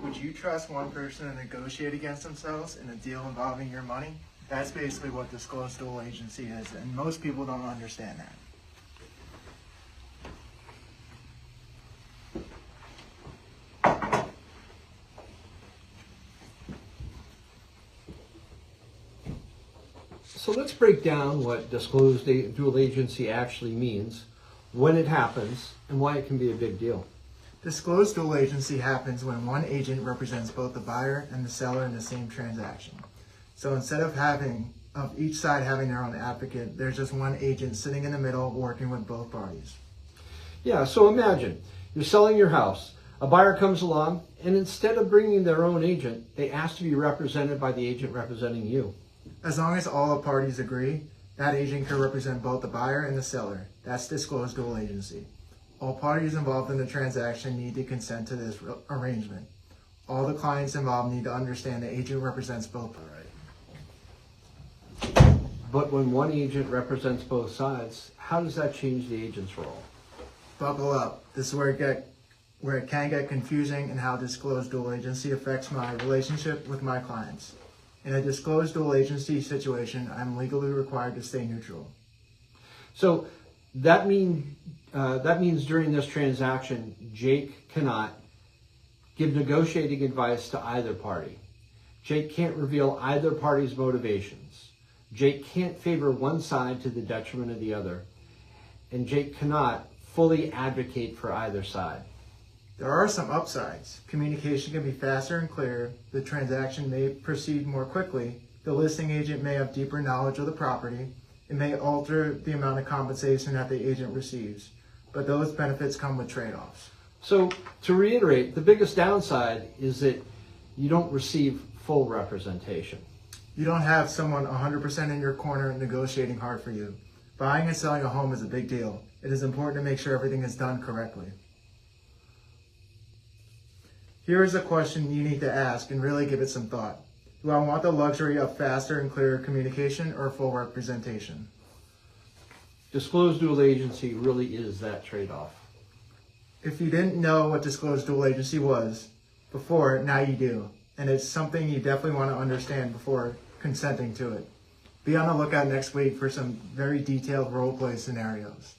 Would you trust one person to negotiate against themselves in a deal involving your money? That's basically what disclosed dual agency is, and most people don't understand that. So let's break down what disclosed dual agency actually means, when it happens, and why it can be a big deal. Disclosed dual agency happens when one agent represents both the buyer and the seller in the same transaction. So instead of each side having their own advocate, there's just one agent sitting in the middle working with both parties. Yeah, so imagine you're selling your house. A buyer comes along, and instead of bringing their own agent, they ask to be represented by the agent representing you. As long as all the parties agree, that agent can represent both the buyer and the seller. That's disclosed dual agency. All parties involved in the transaction need to consent to this arrangement. All the clients involved need to understand the agent represents both parties. But when one agent represents both sides, how does that change the agent's role? Buckle up. This is where it can get confusing and how disclosed dual agency affects my relationship with my clients. In a disclosed dual agency situation, I'm legally required to stay neutral. So that means during this transaction, Jake cannot give negotiating advice to either party. Jake can't reveal either party's motivations. Jake can't favor one side to the detriment of the other. And Jake cannot fully advocate for either side. There are some upsides. Communication can be faster and clearer. The transaction may proceed more quickly. The listing agent may have deeper knowledge of the property. It may alter the amount of compensation that the agent receives. But those benefits come with trade-offs. So to reiterate, the biggest downside is that you don't receive full representation. You don't have someone 100% in your corner negotiating hard for you. Buying and selling a home is a big deal. It is important to make sure everything is done correctly. Here is a question you need to ask and really give it some thought. Do I want the luxury of faster and clearer communication or full representation? Disclosed dual agency really is that trade-off. If you didn't know what disclosed dual agency was before, now you do. And it's something you definitely want to understand before consenting to it. Be on the lookout next week for some very detailed role play scenarios.